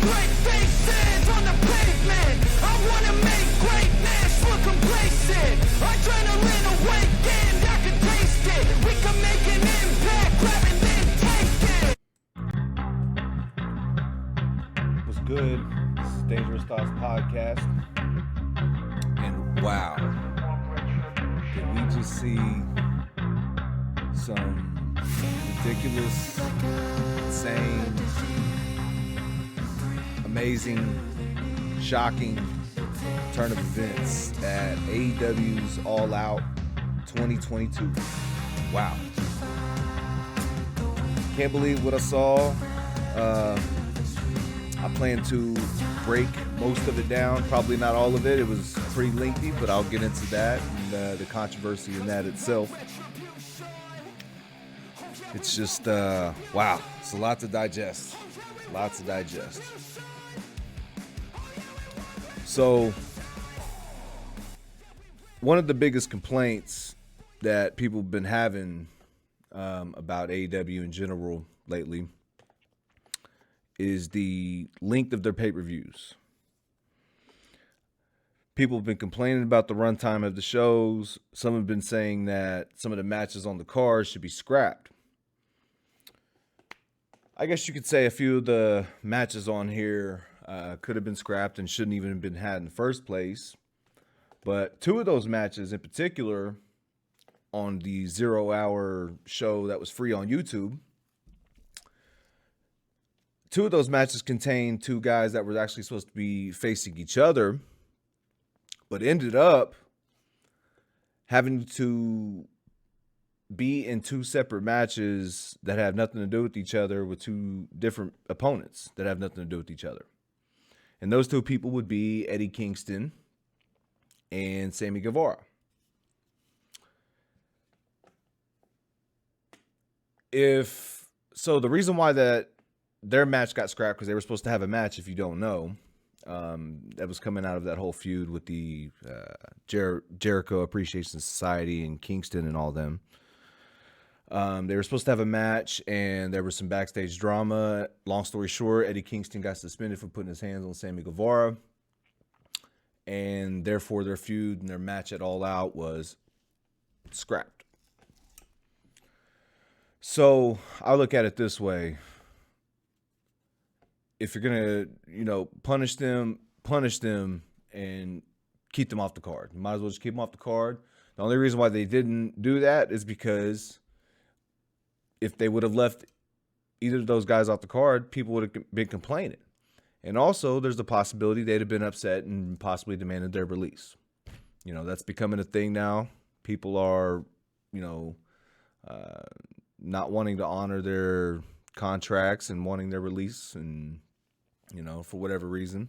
great faces on the pavement. I wanna make greatness look complacent. Adrenaline awakened, I can taste it. We can make an impact, grab and then take it. What's good? This is Dangerous Thoughts Podcast. And wow, did we just see some ridiculous, insane, amazing, shocking turn of events at AEW's All Out 2022. Wow. Can't believe what I saw. I plan to break most of it down, probably not all of it. It was pretty lengthy, but I'll get into that and the controversy in that itself. It's just, wow, it's a lot to digest. Lots to digest. So, one of the biggest complaints that people have been having about AEW in general lately is the length of their pay-per-views. People have been complaining about the runtime of the shows. Some have been saying that some of the matches on the card should be scrapped. I guess you could say a few of the matches on here could have been scrapped and shouldn't even have been had in the first place. But two of those matches in particular on the 0-hour show that was free on YouTube, two of those matches contained two guys that were actually supposed to be facing each other, but ended up having to be in two separate matches that have nothing to do with each other with two different opponents that have nothing to do with each other. And those two people would be Eddie Kingston and Sammy Guevara. So the reason why that their match got scrapped, because they were supposed to have a match, if you don't know, that was coming out of that whole feud with the Jericho Appreciation Society and Kingston and all them. They were supposed to have a match, and there was some backstage drama. Long story short, Eddie Kingston got suspended for putting his hands on Sammy Guevara, and therefore their feud and their match at All Out was scrapped. So I look at it this way. If you're going to, punish them and keep them off the card. You might as well just keep them off the card. The only reason why they didn't do that is because if they would have left either of those guys off the card, people would have been complaining. And also, there's the possibility they'd have been upset and possibly demanded their release. That's becoming a thing now. People are, not wanting to honor their contracts and wanting their release and, for whatever reason.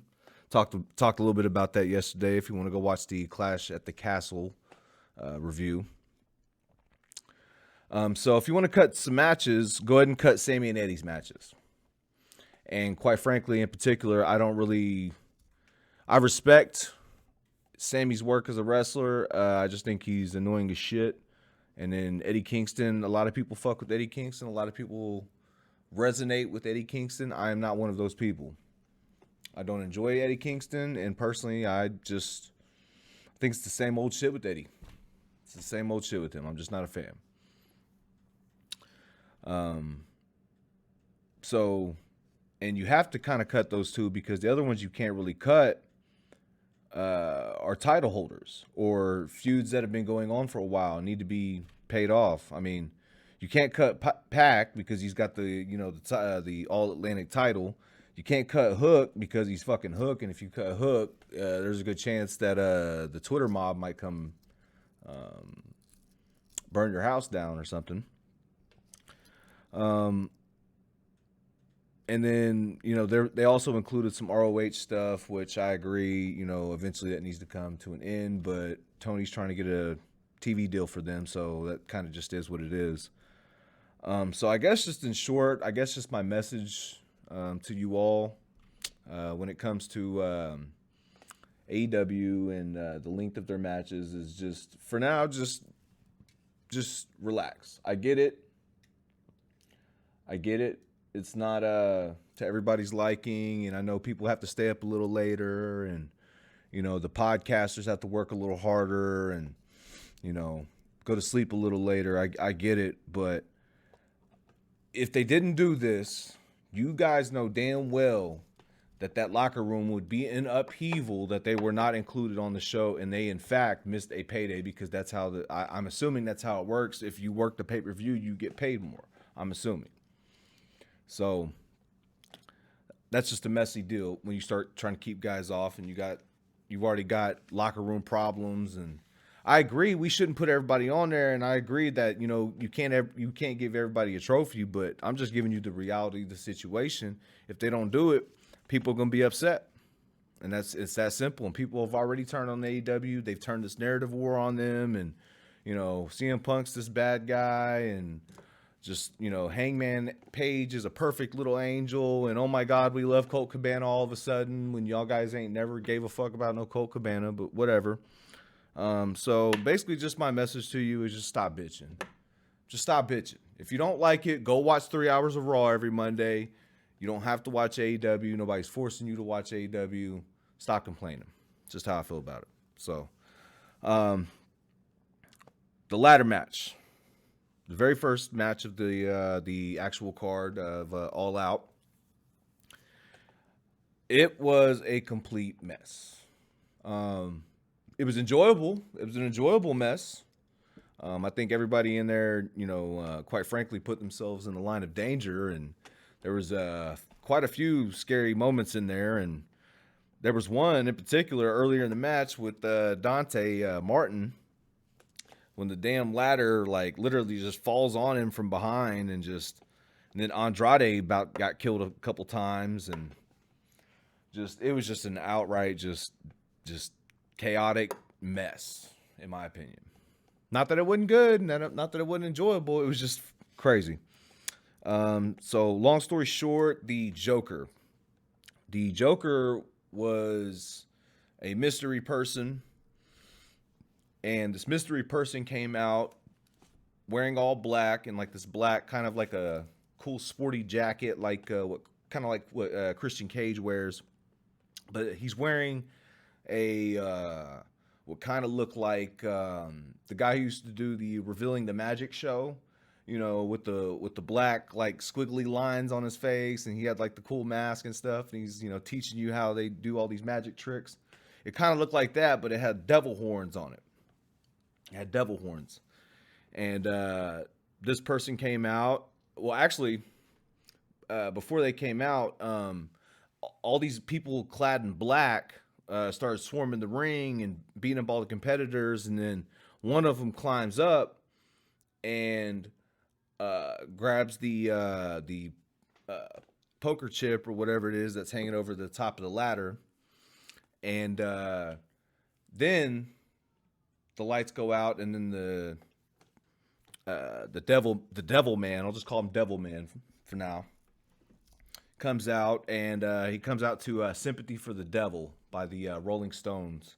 Talked a little bit about that yesterday if you want to go watch the Clash at the Castle review. So if you want to cut some matches, go ahead and cut Sammy and Eddie's matches. And quite frankly, in particular, I respect Sammy's work as a wrestler. I just think he's annoying as shit. And then Eddie Kingston, a lot of people fuck with Eddie Kingston. A lot of people resonate with Eddie Kingston. I am not one of those people. I don't enjoy Eddie Kingston, and personally, I think it's the same old shit with Eddie. It's the same old shit with him. I'm just not a fan. And you have to kind of cut those two because the other ones you can't really cut are title holders or feuds that have been going on for a while and need to be paid off. I mean, you can't cut Pac because he's got the All Atlantic title. You can't cut Hook because he's fucking Hook, and if you cut Hook, there's a good chance that the Twitter mob might come burn your house down or something. And then, they also included some ROH stuff, which I agree, eventually that needs to come to an end, but Tony's trying to get a TV deal for them, so that kind of just is what it is. So I guess just in short, just my message to you all when it comes to AEW and the length of their matches is just, for now, just relax. I get it. it's not to everybody's liking, and I know people have to stay up a little later, and the podcasters have to work a little harder, and go to sleep a little later. I get it, but if they didn't do this, you guys know damn well that locker room would be in upheaval, that they were not included on the show, and they in fact missed a payday, because that's how I'm assuming that's how it works. If you work the pay-per-view, you get paid more, I'm assuming. So that's just a messy deal when you start trying to keep guys off, and you've already got locker room problems. And I agree we shouldn't put everybody on there, and I agree that you can't give everybody a trophy, but I'm just giving you the reality of the situation. If they don't do it, people are going to be upset. And it's that simple. And people have already turned on AEW. They've turned this narrative war on them, and CM Punk's this bad guy, and just, Hangman Page is a perfect little angel, and oh my God, we love Colt Cabana all of a sudden, when y'all guys ain't never gave a fuck about no Colt Cabana, but whatever. So basically just my message to you is just stop bitching. Just stop bitching. If you don't like it, go watch 3 hours of Raw every Monday. You don't have to watch AEW. Nobody's forcing you to watch AEW. Stop complaining. Just how I feel about it. So, the ladder match. The very first match of the actual card of All Out. It was a complete mess. It was enjoyable. It was an enjoyable mess. I think everybody in there, quite frankly, put themselves in the line of danger, and there was quite a few scary moments in there. And there was one in particular earlier in the match with Dante Martin, when the damn ladder literally just falls on him from behind, and then Andrade about got killed a couple times, and it was just an outright just chaotic mess, in my opinion. Not that it wasn't good, not that it wasn't enjoyable. It was just crazy. So long story short, the Joker was a mystery person. And this mystery person came out wearing all black, and this black kind of like a cool sporty jacket, what Christian Cage wears. But he's wearing a what kind of looked like the guy who used to do the Revealing the Magic show, with the black squiggly lines on his face, and he had the cool mask and stuff, and he's teaching you how they do all these magic tricks. It kind of looked like that, but it had devil horns on it. It had devil horns. And this person came out. Well, actually, before they came out, all these people clad in black started swarming the ring and beating up all the competitors. And then one of them climbs up and grabs the poker chip or whatever it is that's hanging over the top of the ladder. And then the lights go out, and then the devil man, I'll just call him Devil Man for now, comes out, and he comes out to Sympathy for the Devil by the Rolling Stones,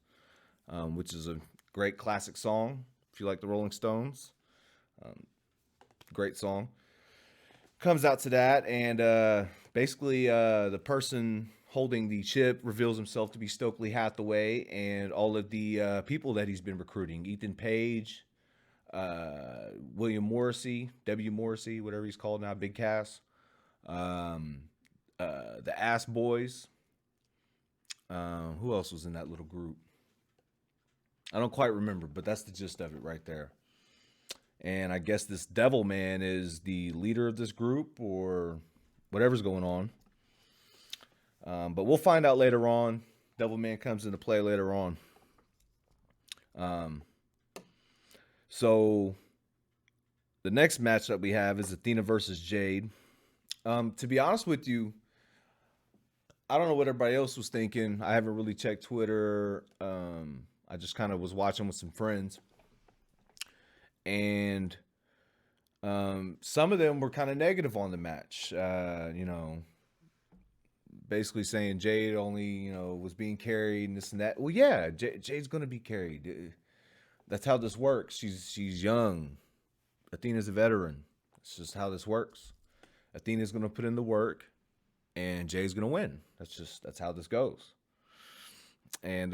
which is a great classic song if you like the Rolling Stones. Great song. Comes out to that, and basically the person holding the chip reveals himself to be Stokely Hathaway and all of the people that he's been recruiting. Ethan Page, William Morrissey, W. Morrissey, whatever he's called now, Big Cass, the Ass Boys. Who else was in that little group? I don't quite remember, but that's the gist of it right there. And I guess this Devil Man is the leader of this group, or whatever's going on. But we'll find out later on. Devil Man comes into play later on. So the next match that we have is Athena versus Jade. To be honest with you, I don't know what everybody else was thinking. I haven't really checked Twitter. I just kind of was watching with some friends. And some of them were kind of negative on the match. Basically saying Jade only, was being carried and this and that. Well, yeah, Jade's going to be carried. That's how this works. She's young. Athena's a veteran. It's just how this works. Athena's going to put in the work, and Jay's going to win. That's how this goes. And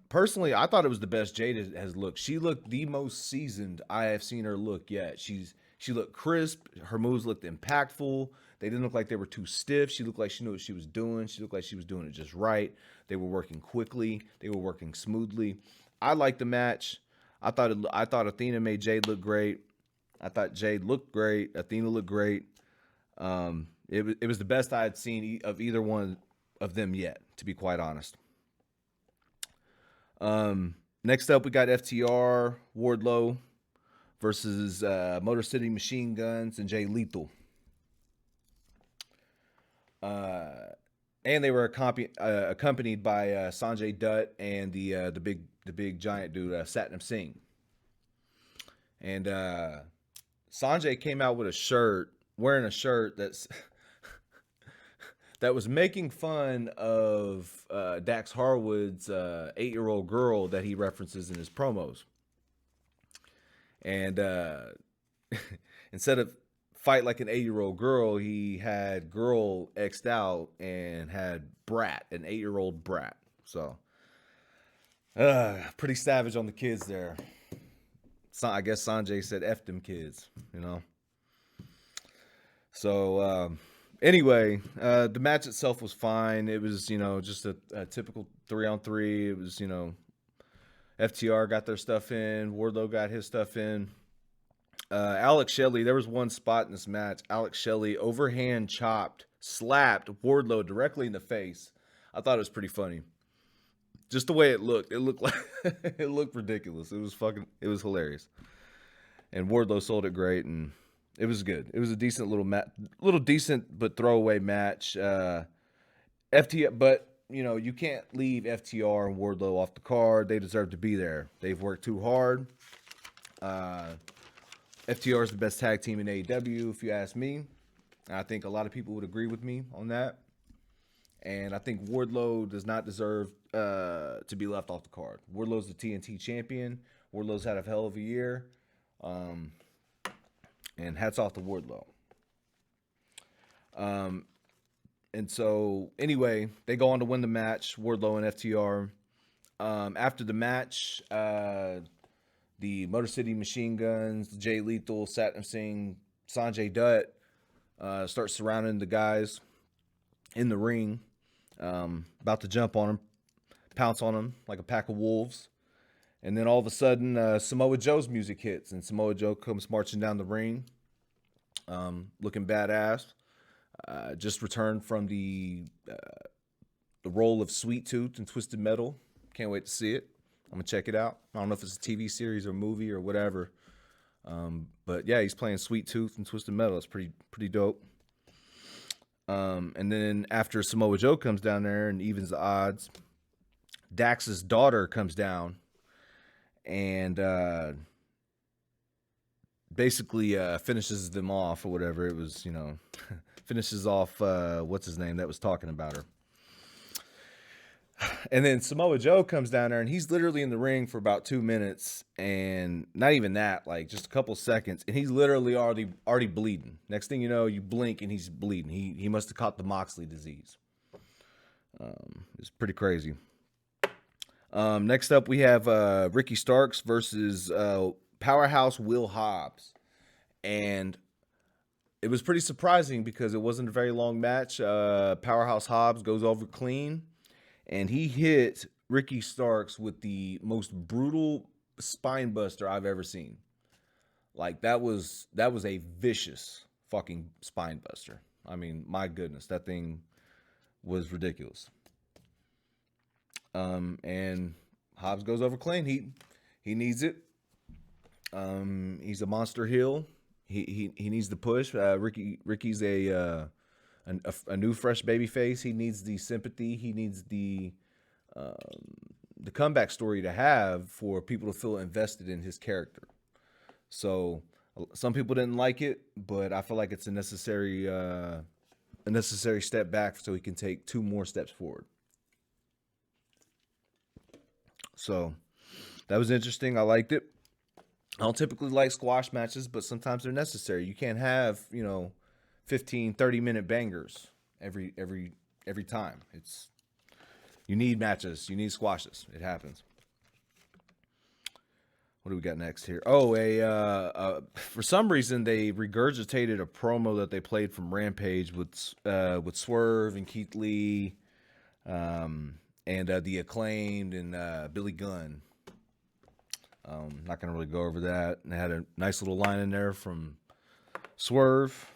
personally, I thought it was the best Jade has looked. She looked the most seasoned I have seen her look yet. She looked crisp. Her moves looked impactful. They didn't look like they were too stiff. She looked like she knew what she was doing. She looked like she was doing it just right. They were working quickly. They were working smoothly. I liked the match. I thought Athena made Jade look great. I thought Jade looked great. Athena looked great. It was the best I had seen of either one of them yet, to be quite honest. Next up, we got FTR, Wardlow versus Motor City Machine Guns and Jay Lethal. And they were accompanied by Sanjay Dutt and the big giant dude Satnam Singh. And Sanjay came out with wearing a shirt that's that was making fun of Dax Harwood's 8-year-old girl that he references in his promos. And instead of fight like an 8-year-old girl, he had girl X'd out and had brat, an 8-year-old brat. So, pretty savage on the kids there. So I guess Sanjay said F them kids, you know. So, anyway, the match itself was fine. It was, just a typical 3-on-3. It was, FTR got their stuff in. Wardlow got his stuff in. Alex Shelley, there was one spot in this match. Alex Shelley overhand slapped Wardlow directly in the face. I thought it was pretty funny. Just the way it looked. It looked like it looked ridiculous. It was hilarious. And Wardlow sold it great, and it was good. It was a decent little decent but throwaway match. FTR, but you can't leave FTR and Wardlow off the card. They deserve to be there. They've worked too hard. FTR is the best tag team in AEW, if you ask me. And I think a lot of people would agree with me on that. And I think Wardlow does not deserve to be left off the card. Wardlow's the TNT champion. Wardlow's had a hell of a year. And hats off to Wardlow. And so, anyway, they go on to win the match, Wardlow and FTR. After the match, the Motor City Machine Guns, Jay Lethal, Satnam Singh, Sanjay Dutt start surrounding the guys in the ring, about to jump on them, pounce on them like a pack of wolves. And then all of a sudden, Samoa Joe's music hits, and Samoa Joe comes marching down the ring, looking badass. Just returned from the role of Sweet Tooth and Twisted Metal. Can't wait to see it. I'm gonna check it out. I don't know if it's a TV series or movie or whatever, but yeah, he's playing Sweet Tooth and Twisted Metal. It's pretty dope. And then after Samoa Joe comes down there and evens the odds, Dax's daughter comes down and basically finishes them off or whatever. It was, finishes off what's his name that was talking about her. And then Samoa Joe comes down there and he's literally in the ring for about 2 minutes, and not even that, like just a couple seconds, and he's literally already bleeding. Next thing you know, you blink and he's bleeding. He must have caught the Moxley disease. It's pretty crazy. Next up, we have Ricky Starks versus Powerhouse Will Hobbs. And it was pretty surprising because it wasn't a very long match. Powerhouse Hobbs goes over clean, and he hit Ricky Starks with the most brutal spine buster I've ever seen. Like, that was a vicious fucking spine buster. I mean, my goodness, that thing was ridiculous. And Hobbs goes over clean. He needs it. He's a monster heel. He needs the push. Ricky's a new fresh baby face. He needs the sympathy. He needs the comeback story to have for people to feel invested in his character. So some people didn't like it, but I feel like it's a necessary step back so he can take 2 more steps forward. So that was interesting. I liked it. I don't typically like squash matches, but sometimes they're necessary. You can't have, 15, 30-minute bangers every time. You need matches. You need squashes. It happens. What do we got next here? Oh, for some reason they regurgitated a promo that they played from Rampage with Swerve and Keith Lee, and the Acclaimed and Billy Gunn. Not gonna really go over that. And they had a nice little line in there from Swerve,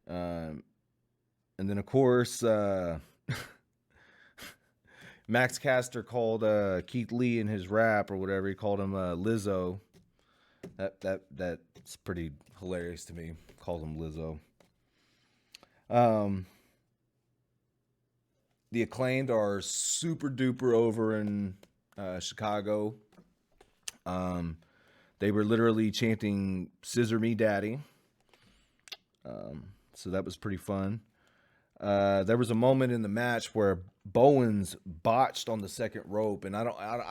and then of course Max Caster called Keith Lee in his rap or whatever. He called him Lizzo. That's pretty hilarious to me. Called him Lizzo. The Acclaimed are super duper over in Chicago. They were literally chanting "Scissor Me, Daddy." So that was pretty fun. There was a moment in the match where Bowens botched on the second rope, and I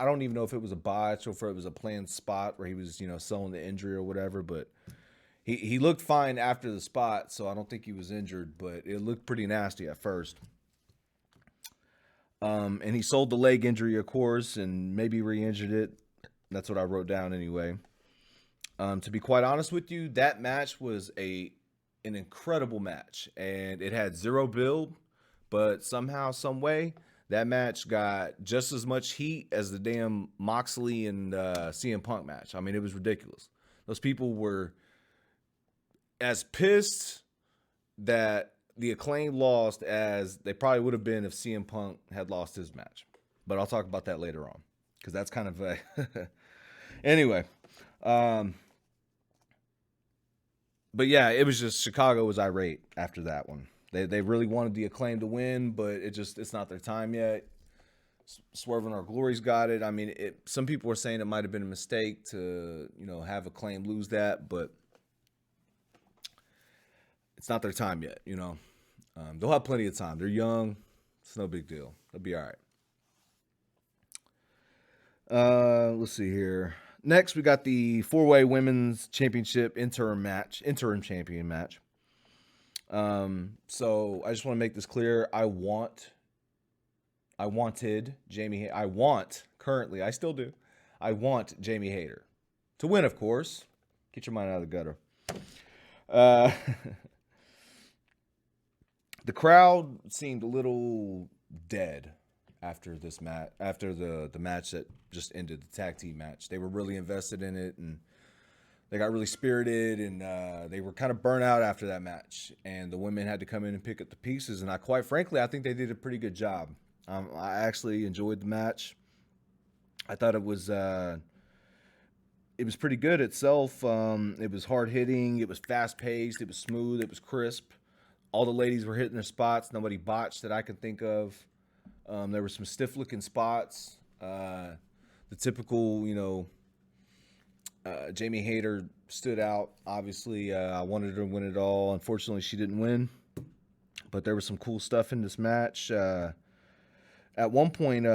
don't even know if it was a botch or if it was a planned spot where he was, selling the injury or whatever, but he looked fine after the spot, so I don't think he was injured, but it looked pretty nasty at first. And he sold the leg injury, of course, and maybe re-injured it. That's what I wrote down anyway. To be quite honest with you, that match was an incredible match, and it had zero build, but somehow, some way, that match got just as much heat as the damn Moxley and CM Punk match. I mean, it was ridiculous. Those people were as pissed that the Acclaim lost as they probably would have been if CM Punk had lost his match. But I'll talk about that later on, because that's kind of a... Anyway, but yeah, it was just Chicago was irate after that one. They really wanted the Acclaim to win, but it's not their time yet. Swerve in Our Glory's got it. I mean, some people were saying it might have been a mistake to have Acclaim lose that, but it's not their time yet. They'll have plenty of time. They're young. It's no big deal. They'll be all right. Let's see here. Next, we got the 4-way women's championship interim champion match. So I just want to make this clear. I wanted Jamie. I still do. I want Jamie Hayter to win, of course. Get your mind out of the gutter. The crowd seemed a little dead after this match, after the match that just ended, the tag team match. They were really invested in it, and they got really spirited, and they were kind of burnt out after that match. And the women had to come in and pick up the pieces. And quite frankly, I think they did a pretty good job. I actually enjoyed the match. I thought it was pretty good itself. It was hard hitting. It was fast paced. It was smooth. It was crisp. All the ladies were hitting their spots. Nobody botched that I can think of. There were some stiff looking spots. The typical, Jamie Hayter stood out. Obviously, I wanted her to win it all. Unfortunately, she didn't win. But there was some cool stuff in this match. At one point,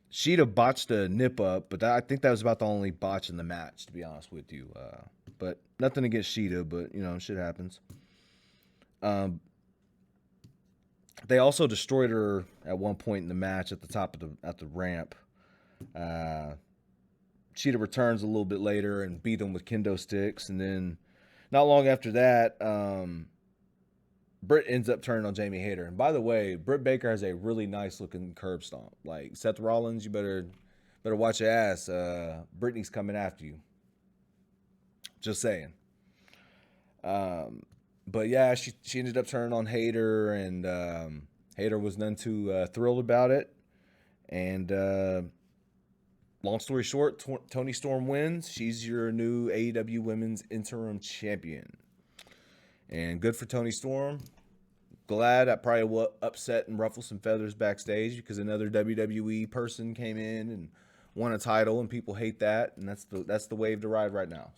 Sheeta botched a nip up, but I think that was about the only botch in the match, to be honest with you. But nothing against Sheeta, but shit happens. They also destroyed her at one point in the match at the top of the ramp. Sheeta returns a little bit later and beat them with kendo sticks, and then not long after that, Britt ends up turning on Jamie Hayter. And by the way, Britt Baker has a really nice looking curb stomp. Like Seth Rollins, you better watch your ass. Brittany's coming after you. Just saying. But yeah, she ended up turning on Hayter, and Hayter was none too thrilled about it. And long story short, Toni Storm wins. She's your new AEW Women's Interim Champion. And good for Toni Storm. Glad that probably will upset and ruffle some feathers backstage, because another WWE person came in and won a title, and people hate that, and that's the wave to ride right now.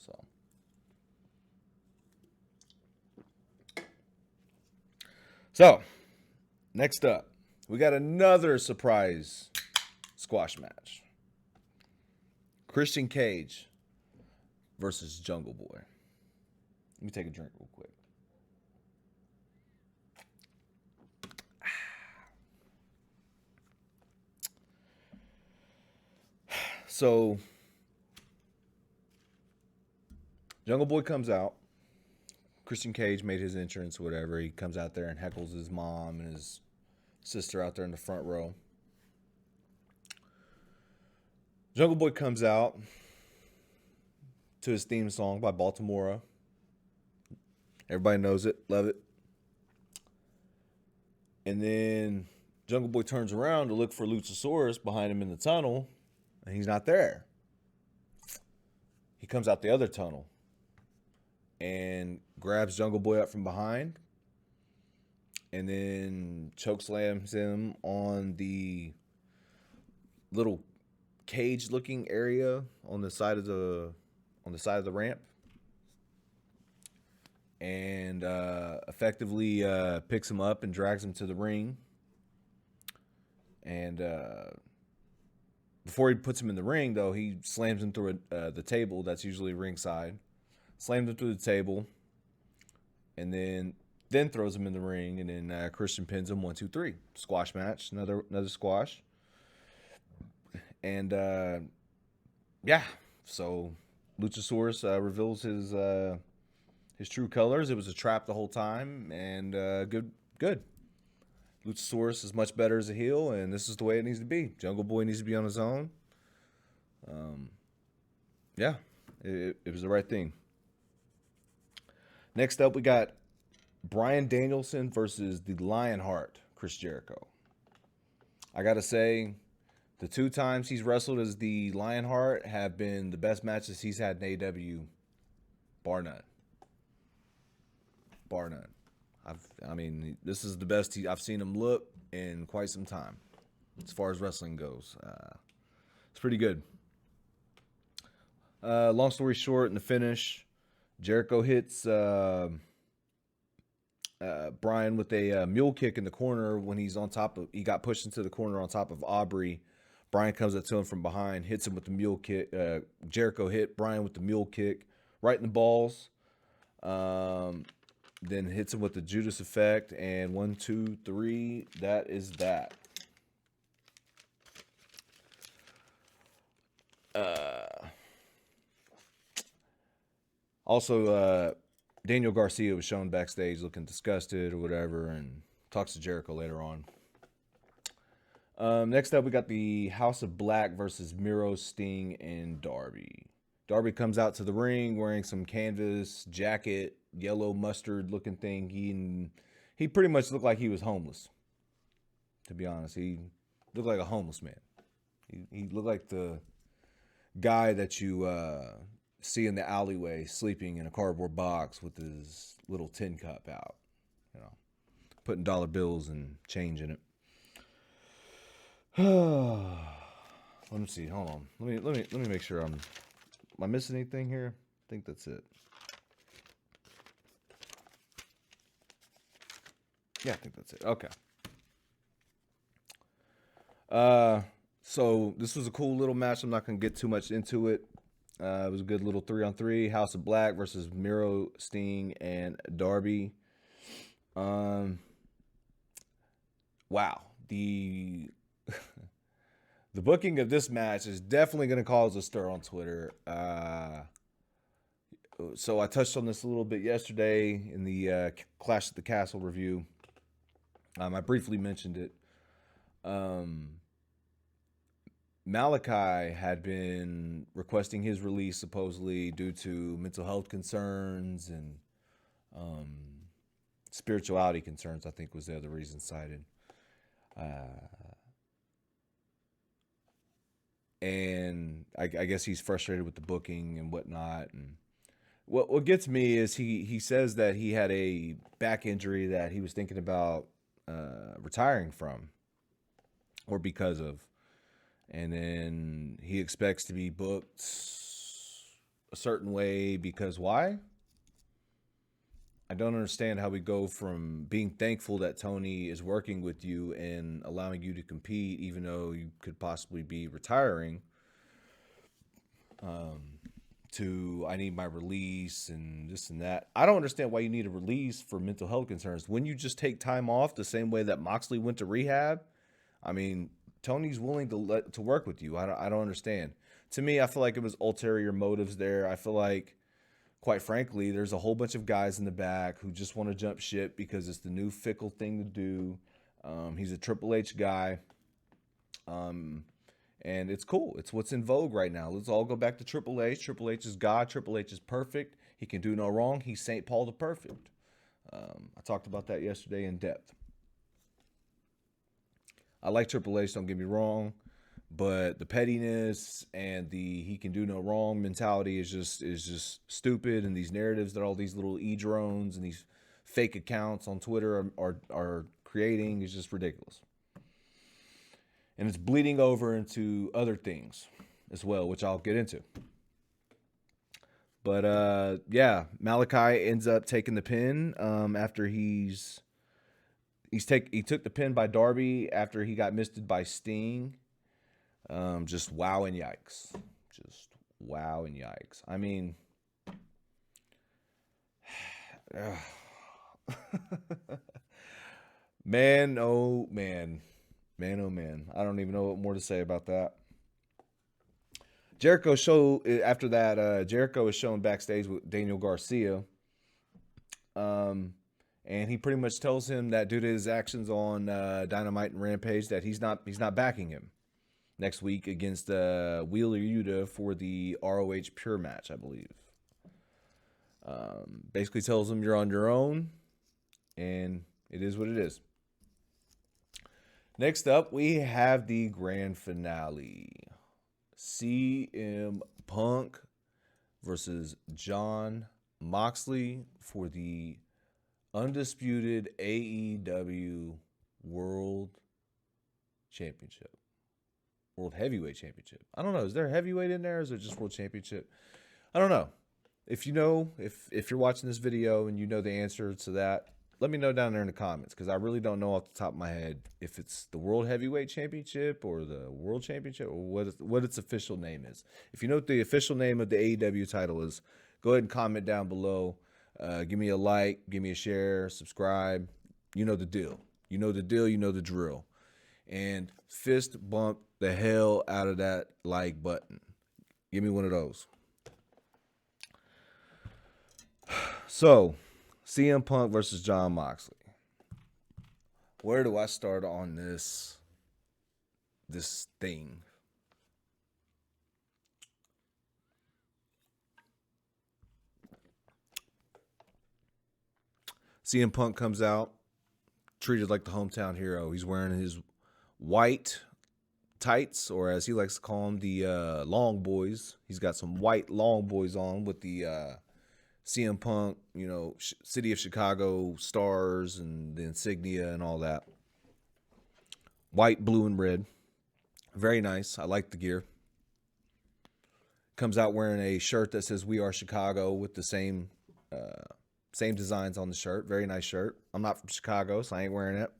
So, next up, we got another surprise squash match. Christian Cage versus Jungle Boy. Let me take a drink real quick. So, Jungle Boy comes out. Christian Cage made his entrance, whatever. He comes out there and heckles his mom and his sister out there in the front row. Jungle Boy comes out to his theme song by Baltimora. Everybody knows it, love it. And then Jungle Boy turns around to look for Luchasaurus behind him in the tunnel, and he's not there. He comes out the other tunnel and grabs Jungle Boy up from behind and then chokeslams him on the little cage-looking area on the side of the ramp, and effectively picks him up and drags him to the ring. And before he puts him in the ring, though, he slams him through the table that's usually ringside. Slams him through the table, and then throws him in the ring, and then Christian pins him 1, 2, 3. Squash match, another squash. And yeah, so Luchasaurus reveals his true colors. It was a trap the whole time, and good. Luchasaurus is much better as a heel, and this is the way it needs to be. Jungle Boy needs to be on his own. Yeah, it was the right thing. Next up, we got Bryan Danielson versus the Lionheart, Chris Jericho. I got to say, the 2 times he's wrestled as the Lionheart have been the best matches he's had in AEW, bar none. Bar none. I mean, this is the best I've seen him look in quite some time, as far as wrestling goes. It's pretty good. Long story short, in the finish, Jericho hits Bryan with a mule kick in the corner when he got pushed into the corner on top of Aubrey. Bryan comes up to him from behind, hits him with the mule kick. Jericho hit Bryan with the mule kick right in the balls. Then hits him with the Judas effect, and 1, 2, 3. That is that. Also, Daniel Garcia was shown backstage looking disgusted or whatever, and talks to Jericho later on. Next up, we got the House of Black versus Miro, Sting, and Darby. Darby comes out to the ring wearing some canvas jacket, yellow mustard looking thing. He pretty much looked like he was homeless, to be honest. He looked like a homeless man. He looked like the guy that you see in the alleyway sleeping in a cardboard box with his little tin cup out, putting dollar bills and change in it. Let me see. Hold on. Let me make sure am I missing anything here? I think that's it. Yeah, I think that's it. Okay. So this was a cool little match. I'm not going to get too much into it. It was a good little 3-on-3. House of Black versus Miro, Sting, and Darby. Wow. The booking of this match is definitely going to cause a stir on Twitter. So I touched on this a little bit yesterday in the Clash at the Castle review. I briefly mentioned it. Malachi had been requesting his release supposedly due to mental health concerns and spirituality concerns, I think was the other reason cited. And I guess he's frustrated with the booking and whatnot. And what gets me is he says that he had a back injury that he was thinking about retiring from or because of. And then he expects to be booked a certain way because why? I don't understand how we go from being thankful that Tony is working with you and allowing you to compete, even though you could possibly be retiring, to I need my release and this and that. I don't understand why you need a release for mental health concerns. When you just take time off the same way that Moxley went to rehab, I mean, Tony's willing to work with you. I don't understand. To me, I feel like it was ulterior motives there. I feel like, quite frankly, there's a whole bunch of guys in the back who just want to jump ship because it's the new fickle thing to do. He's a Triple H guy. And it's cool. It's what's in vogue right now. Let's all go back to Triple H. Triple H is God. Triple H is perfect. He can do no wrong. He's St. Paul the Perfect. I talked about that yesterday in depth. I like Triple H, don't get me wrong, but the pettiness and the he can do no wrong mentality is just stupid. And these narratives that all these little e-drones and these fake accounts on Twitter are creating is just ridiculous. And it's bleeding over into other things as well, which I'll get into. But yeah, Malachi ends up taking the pin after he took the pin by Darby after he got misted by Sting. Just wow and yikes. Just wow and yikes. I mean, man, oh man. Man, oh man. I don't even know what more to say about that. Jericho is shown backstage with Daniel Garcia. And he pretty much tells him that due to his actions on Dynamite and Rampage that he's not backing him next week against Wheeler Yuta for the ROH Pure match, I believe. Basically tells him you're on your own, and it is what it is. Next up, we have the grand finale. CM Punk versus Jon Moxley for the undisputed AEW World Championship. World Heavyweight Championship. I don't know. Is there a heavyweight in there or is it just World Championship? I don't know. If you know, if you're watching this video and you know the answer to that, let me know down there in the comments, because I really don't know off the top of my head if it's the World Heavyweight Championship or the World Championship or what its official name is. If you know what the official name of the AEW title is, go ahead and comment down below. Give me a like, give me a share, subscribe. You know the deal. You know the deal, you know the drill. And fist bump the hell out of that like button. Give me one of those. So, CM Punk versus Jon Moxley. Where do I start on this thing? CM Punk comes out, treated like the hometown hero. He's wearing his white tights, or as he likes to call them, the long boys. He's got some white long boys on with the CM Punk, City of Chicago stars and the insignia and all that. White, blue, and red. Very nice. I like the gear. Comes out wearing a shirt that says "We Are Chicago" with the same designs on the shirt. Very nice shirt. I'm not from Chicago, so I ain't wearing it,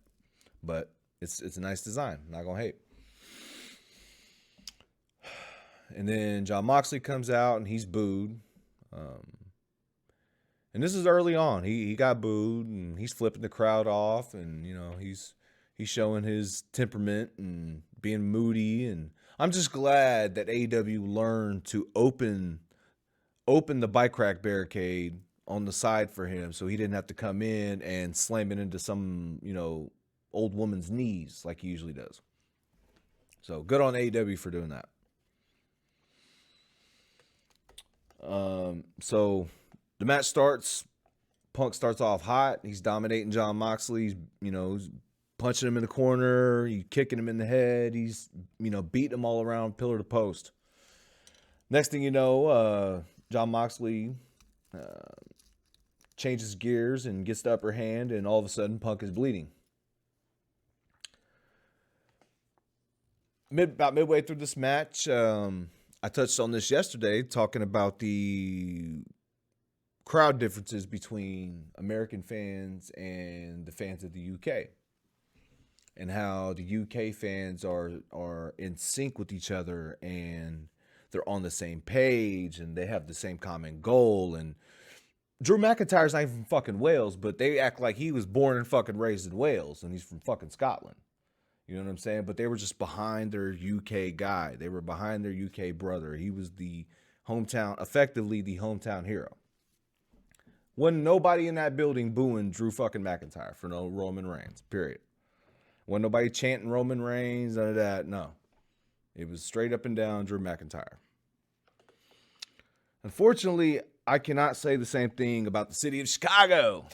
but it's a nice design. I'm not gonna hate. And then Jon Moxley comes out and he's booed. And this is early on. He got booed and he's flipping the crowd off, and he's showing his temperament and being moody. And I'm just glad that AEW learned to open the bike rack barricade on the side for him, so he didn't have to come in and slam it into some old woman's knees like he usually does. So good on AEW for doing that. So the match starts. Punk starts off hot. He's dominating Jon Moxley. He's punching him in the corner. He's kicking him in the head. He's, beating him all around pillar to post. Next thing you know, Jon Moxley changes gears and gets the upper hand, and all of a sudden Punk is bleeding. About midway through this match, I touched on this yesterday, talking about the crowd differences between American fans and the fans of the UK, and how the UK fans are in sync with each other, and they're on the same page and they have the same common goal. And Drew McIntyre's not even from fucking Wales, but they act like he was born and fucking raised in Wales and he's from fucking Scotland. You know what I'm saying? But they were just behind their UK guy. They were behind their UK brother. He was the effectively the hometown hero. Wasn't nobody in that building booing Drew fucking McIntyre for no Roman Reigns, period. Wasn't nobody chanting Roman Reigns, none of that, no. It was straight up and down Drew McIntyre. Unfortunately, I cannot say the same thing about the city of Chicago.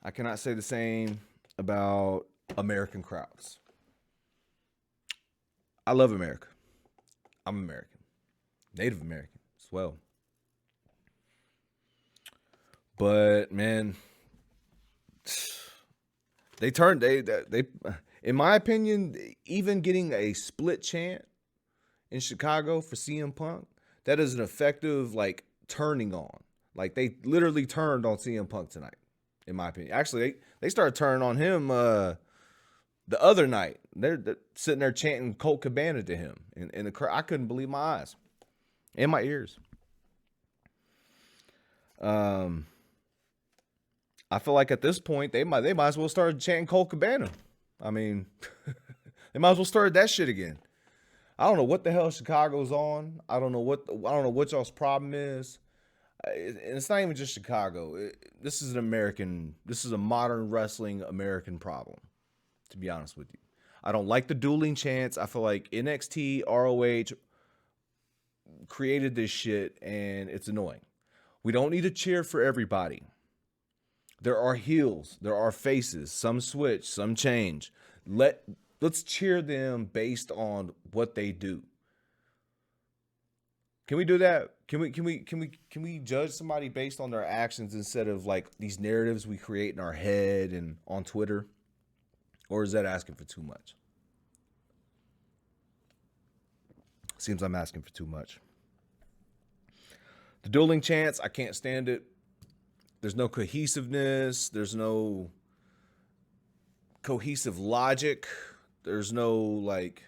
I cannot say the same about American crowds. I love America. I'm American. Native American as well. But man, they in my opinion, even getting a split chant in Chicago for CM Punk, that is an effective like turning on. Like they literally turned on CM Punk tonight, in my opinion. Actually, they started turning on him the other night. They're sitting there chanting Colt Cabana to him, and the crowd. I couldn't believe my eyes and my ears. I feel like at this point they might as well start chanting Colt Cabana. I mean, they might as well start that shit again. I don't know what the hell Chicago's on. I don't know what y'all's problem is. And it's not even just Chicago. This is a modern wrestling American problem, to be honest with you. I don't like the dueling chants. I feel like NXT, ROH created this shit and it's annoying. We don't need to cheer for everybody. There are heels, there are faces, some switch, some change. Let's cheer them based on what they do. Can we do that? Can we judge somebody based on their actions instead of like these narratives we create in our head and on Twitter? Or is that asking for too much? Seems I'm asking for too much. The dueling chants, I can't stand it. There's no cohesiveness. There's no cohesive logic. There's no like,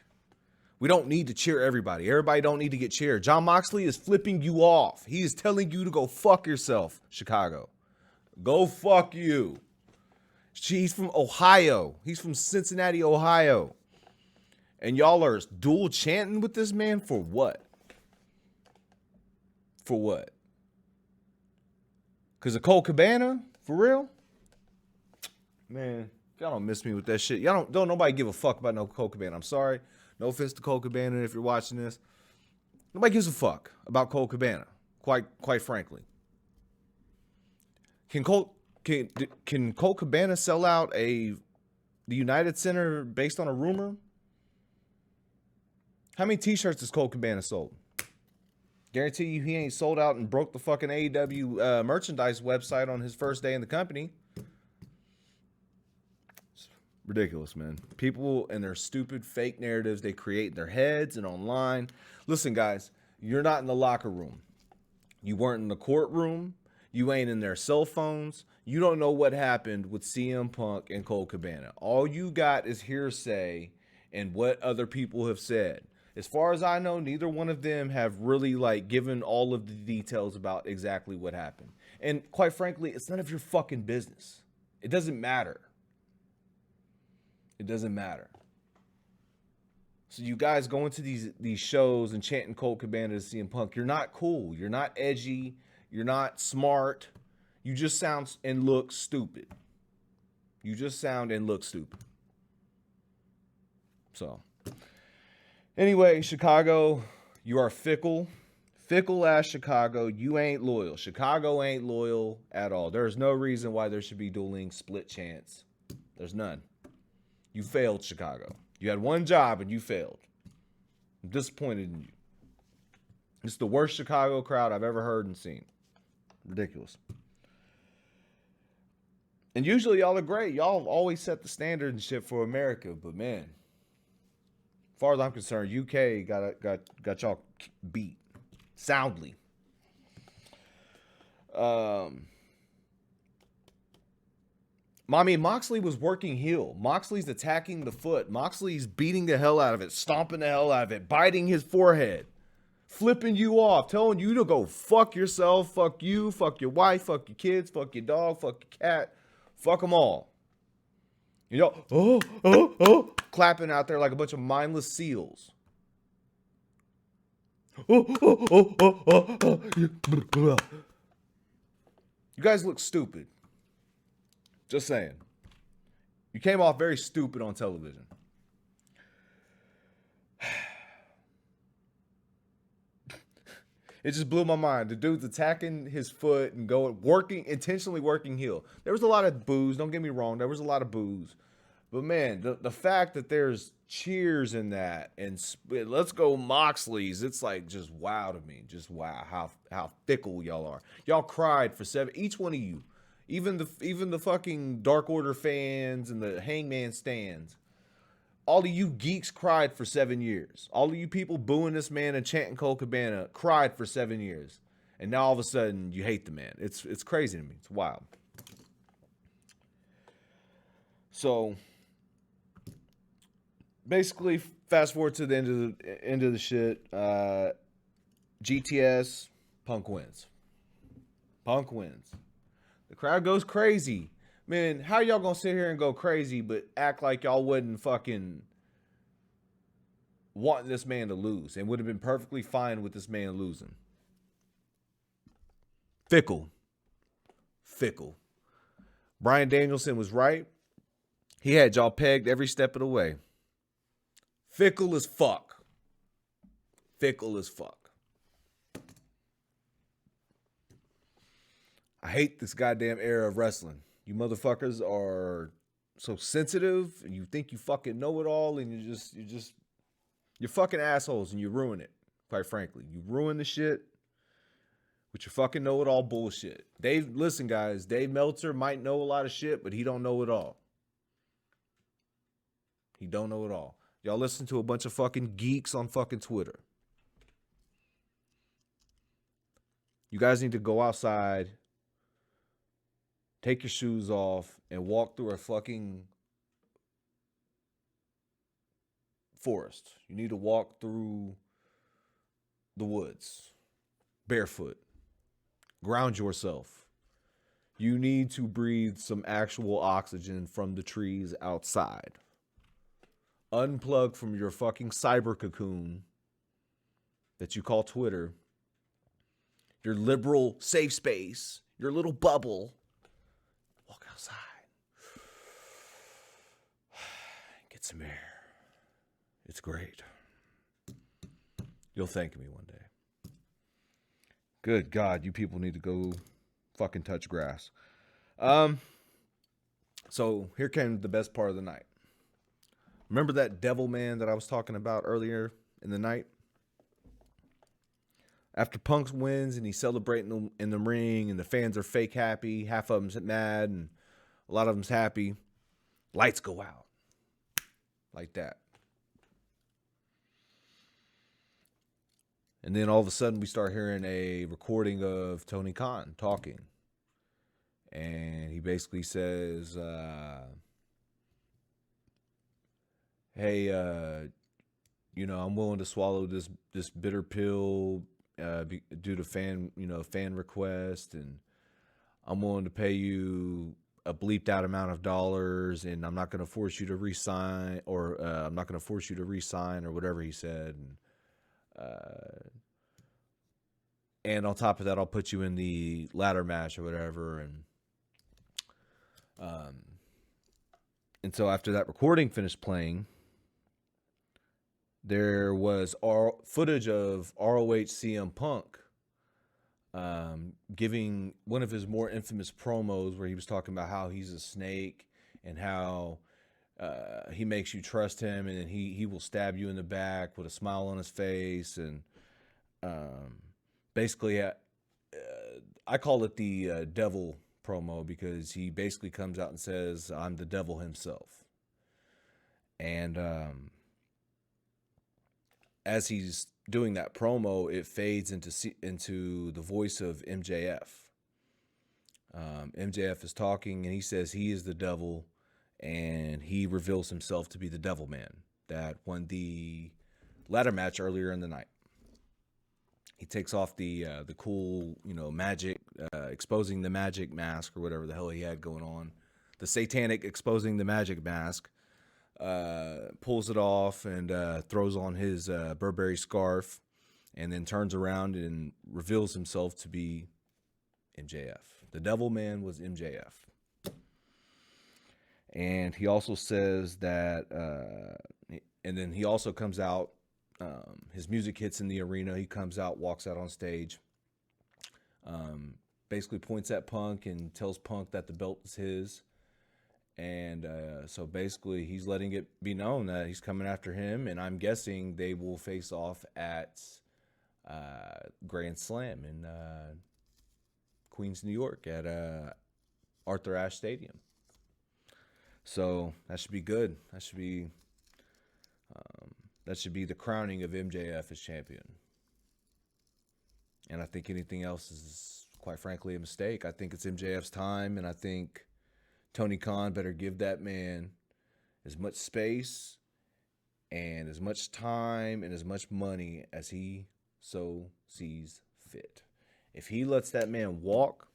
we don't need to cheer everybody. Everybody don't need to get cheered. Jon Moxley is flipping you off. He is telling you to go fuck yourself, Chicago. Go fuck you. He's from Ohio. He's from Cincinnati, Ohio. And y'all are dual chanting with this man for what? For what? Because of Colt Cabana? For real? Man, y'all don't miss me with that shit. Y'all don't nobody give a fuck about no Colt Cabana. I'm sorry. No offense to Colt Cabana if you're watching this. Nobody gives a fuck about Colt Cabana, quite frankly. Can Colt Cabana sell out the United Center based on a rumor? How many t-shirts has Colt Cabana sold? Guarantee you he ain't sold out and broke the fucking AEW merchandise website on his first day in the company. It's ridiculous, man. People and their stupid fake narratives they create in their heads and online. Listen, guys, you're not in the locker room. You weren't in the courtroom. You ain't in their cell phones. You don't know what happened with CM Punk and Colt Cabana. All you got is hearsay and what other people have said. As far as I know, neither one of them have really like given all of the details about exactly what happened. And quite frankly, it's none of your fucking business. It doesn't matter. It doesn't matter. So you guys going to these shows and chanting Colt Cabana to CM Punk, you're not cool. You're not edgy. You're not smart. You just sound and look stupid. You just sound and look stupid. So, anyway, Chicago, you are fickle. Fickle ass Chicago. You ain't loyal. Chicago ain't loyal at all. There's no reason why there should be dueling split chants. There's none. You failed, Chicago. You had one job and you failed. I'm disappointed in you. It's the worst Chicago crowd I've ever heard and seen. Ridiculous. And usually y'all are great. Y'all always set the standard and shit for America. But man, as far as I'm concerned, UK got y'all beat soundly. Moxley was working heel. Moxley's attacking the foot. Moxley's beating the hell out of it, stomping the hell out of it, biting his forehead. flipping you off, telling you to go fuck yourself, fuck you, fuck your wife, fuck your kids, fuck your dog, fuck your cat, fuck them all. You know, clapping out there like a bunch of mindless seals. You guys look stupid. Just saying. You came off very stupid on television. It just blew my mind. The dude's attacking his foot and intentionally working heel. There was a lot of boos. Don't get me wrong. There was a lot of boos. But man, the fact that there's cheers in that and let's go Moxley's, it's like just wow to me. Just wow how fickle y'all are. Y'all cried for 7. Each one of you, even the fucking Dark Order fans and the Hangman stands. All of you geeks cried for 7 years. All of you people booing this man and chanting Cole Cabana cried for 7 years. And now all of a sudden you hate the man. It's crazy to me. It's wild. So basically, fast forward to the end of the shit. GTS, Punk wins. Punk wins. The crowd goes crazy. Man, how y'all gonna sit here and go crazy but act like y'all wouldn't fucking want this man to lose and would have been perfectly fine with this man losing? Fickle. Bryan Danielson was right. He had y'all pegged every step of the way. Fickle as fuck. I hate this goddamn era of wrestling. You motherfuckers are so sensitive and you think you fucking know it all and you're fucking assholes and you ruin it, quite frankly. You ruin the shit with your fucking know-it-all bullshit. Listen, guys, Dave Meltzer might know a lot of shit, but he don't know it all. He don't know it all. Y'all listen to a bunch of fucking geeks on fucking Twitter. You guys need to go outside, take your shoes off, and walk through a fucking forest. You need to walk through the woods, barefoot. Ground yourself. You need to breathe some actual oxygen from the trees outside. Unplug from your fucking cyber cocoon that you call Twitter, your liberal safe space, your little bubble. Walk outside. Get some air. It's great. You'll thank me one day. Good God, you people need to go fucking touch grass. So here came the best part of the night. Remember that devil man that I was talking about earlier in the night? After Punk wins and he's celebrating in the ring and the fans are fake happy, half of them's mad and a lot of them's happy, lights go out. Like that. And then all of a sudden we start hearing a recording of Tony Khan talking. And he basically says, hey, I'm willing to swallow this bitter pill due to fan request, and I'm willing to pay you a bleeped out amount of dollars, and I'm not going to force you to re-sign, or I'm not going to force you to re-sign, or whatever he said. And on top of that, I'll put you in the ladder match or whatever. And so after that recording finished playing, there was footage of ROH CM Punk giving one of his more infamous promos where he was talking about how he's a snake and how he makes you trust him, and then he will stab you in the back with a smile on his face. And basically, I call it the devil promo because he basically comes out and says, I'm the devil himself. And as he's doing that promo, it fades into the voice of MJF. MJF is talking, and he says he is the devil, and he reveals himself to be the Devil Man that won the ladder match earlier in the night. He takes off the cool, magic, exposing the magic mask or whatever the hell he had going on. The satanic exposing the magic mask. Pulls it off and throws on his Burberry scarf, and then turns around and reveals himself to be MJF. The Devil Man was MJF. And he also says that, and then he also comes out. His music hits in the arena. He comes out, walks out on stage, basically points at Punk and tells Punk that the belt is his. And so basically he's letting it be known that he's coming after him. And I'm guessing they will face off at Grand Slam in Queens, New York at Arthur Ashe Stadium. So that should be good. That should be the crowning of MJF as champion. And I think anything else is, quite frankly, a mistake. I think it's MJF's time, and I think Tony Khan better give that man as much space and as much time and as much money as he so sees fit. If he lets that man walk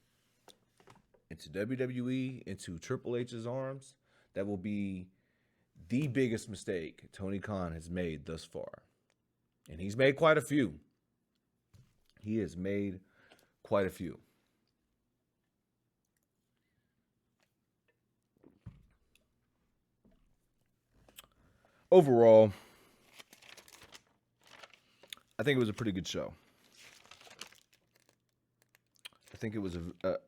into WWE, into Triple H's arms, that will be the biggest mistake Tony Khan has made thus far. And he's made quite a few. He has made quite a few. Overall, I think it was a pretty good show. I think it was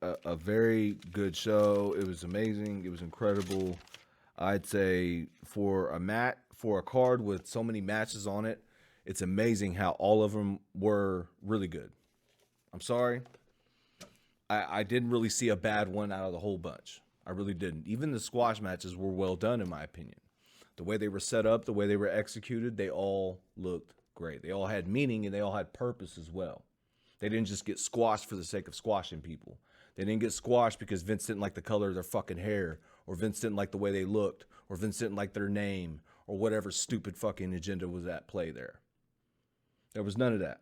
a very good show. It was amazing. It was incredible. I'd say for a card with so many matches on it, it's amazing how all of them were really good. I'm sorry. I didn't really see a bad one out of the whole bunch. I really didn't. Even the squash matches were well done, in my opinion. The way they were set up, the way they were executed, they all looked great. They all had meaning and they all had purpose as well. They didn't just get squashed for the sake of squashing people. They didn't get squashed because Vince didn't like the color of their fucking hair, or Vince didn't like the way they looked, or Vince didn't like their name, or whatever stupid fucking agenda was at play there. There was none of that.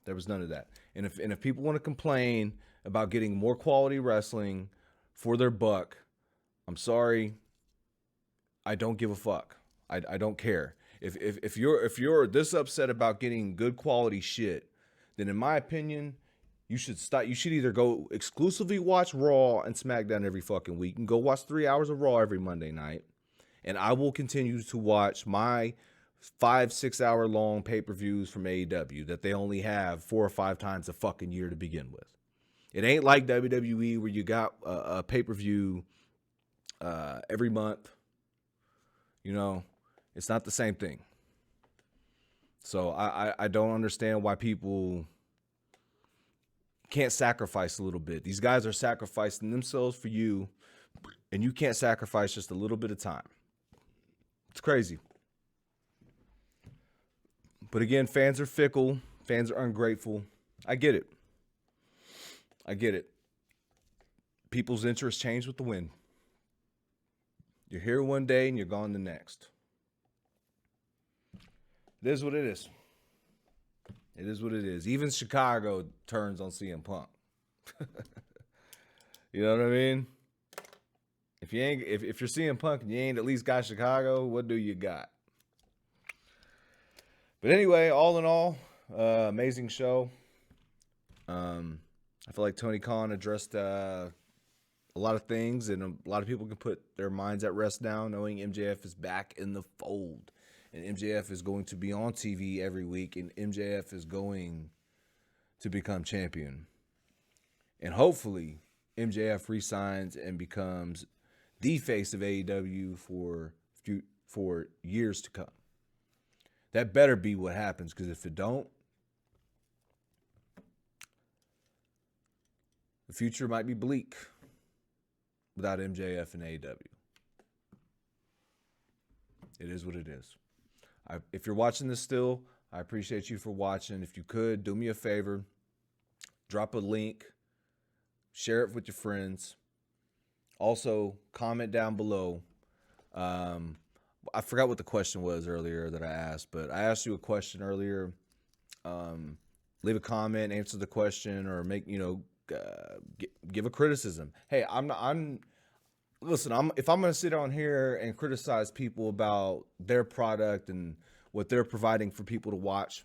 There was none of that. And if people want to complain about getting more quality wrestling for their buck, I'm sorry. I don't give a fuck. I don't care. If you're this upset about getting good quality shit, then in my opinion, you should stop. You should either go exclusively watch Raw and SmackDown every fucking week, and go watch 3 hours of Raw every Monday night, and I will continue to watch my 5-6 hour long pay-per-views from AEW that they only have 4 or 5 times a fucking year to begin with. It ain't like WWE where you got a pay-per-view every month. You know, it's not the same thing. So I don't understand why people can't sacrifice a little bit. These guys are sacrificing themselves for you, and you can't sacrifice just a little bit of time. It's crazy. But again, fans are fickle. Fans are ungrateful. I get it. I get it. People's interests change with the wind. You're here one day and you're gone the next. It is what it is. It is what it is. Even Chicago turns on CM Punk. You know what I mean? If you're CM Punk and you ain't at least got Chicago, what do you got? But anyway, all in all, amazing show. I feel like Tony Khan addressed a lot of things, and a lot of people can put their minds at rest now, knowing MJF is back in the fold, and MJF is going to be on TV every week, and MJF is going to become champion. And hopefully, MJF resigns and becomes the face of AEW for years to come. That better be what happens, because if it don't, the future might be bleak without MJF and AEW. It is what it is. If you're watching this still, I appreciate you for watching. If you could, do me a favor. Drop a link. Share it with your friends. Also, comment down below. I forgot what the question was earlier that I asked, but I asked you a question earlier. leave a comment, answer the question, or make give a criticism. Hey, listen. If I'm gonna sit on here and criticize people about their product and what they're providing for people to watch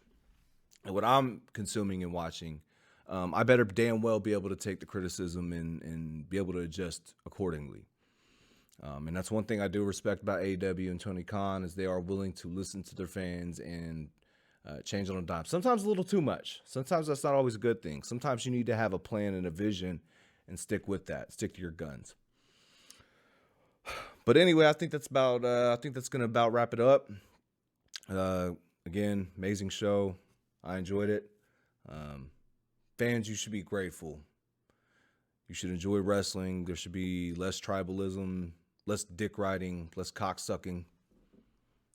and what I'm consuming and watching, I better damn well be able to take the criticism and be able to adjust accordingly. And that's one thing I do respect about AEW and Tony Khan is they are willing to listen to their fans and change on a dime. Sometimes a little too much. Sometimes that's not always a good thing. Sometimes you need to have a plan and a vision and stick with that. Stick to your guns. But anyway, I think that's gonna about wrap it up. Again, amazing show. I enjoyed it. Fans, you should be grateful. You should enjoy wrestling. There should be less tribalism, less dick riding, less cock sucking.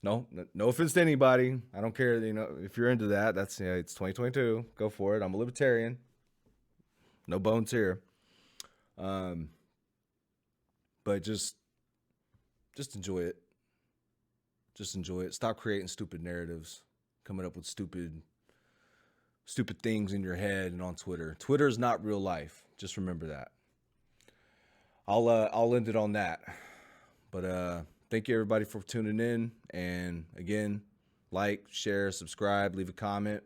No offense to anybody. I don't care. If you're into that, it's 2022. Go for it. I'm a libertarian. No bones here. But just enjoy it. Just enjoy it. Stop creating stupid narratives, coming up with stupid things in your head and on Twitter. Twitter is not real life. Just remember that. I'll end it on that. But thank you everybody for tuning in. And again, like, share, subscribe, leave a comment.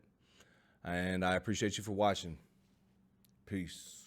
And I appreciate you for watching. Peace.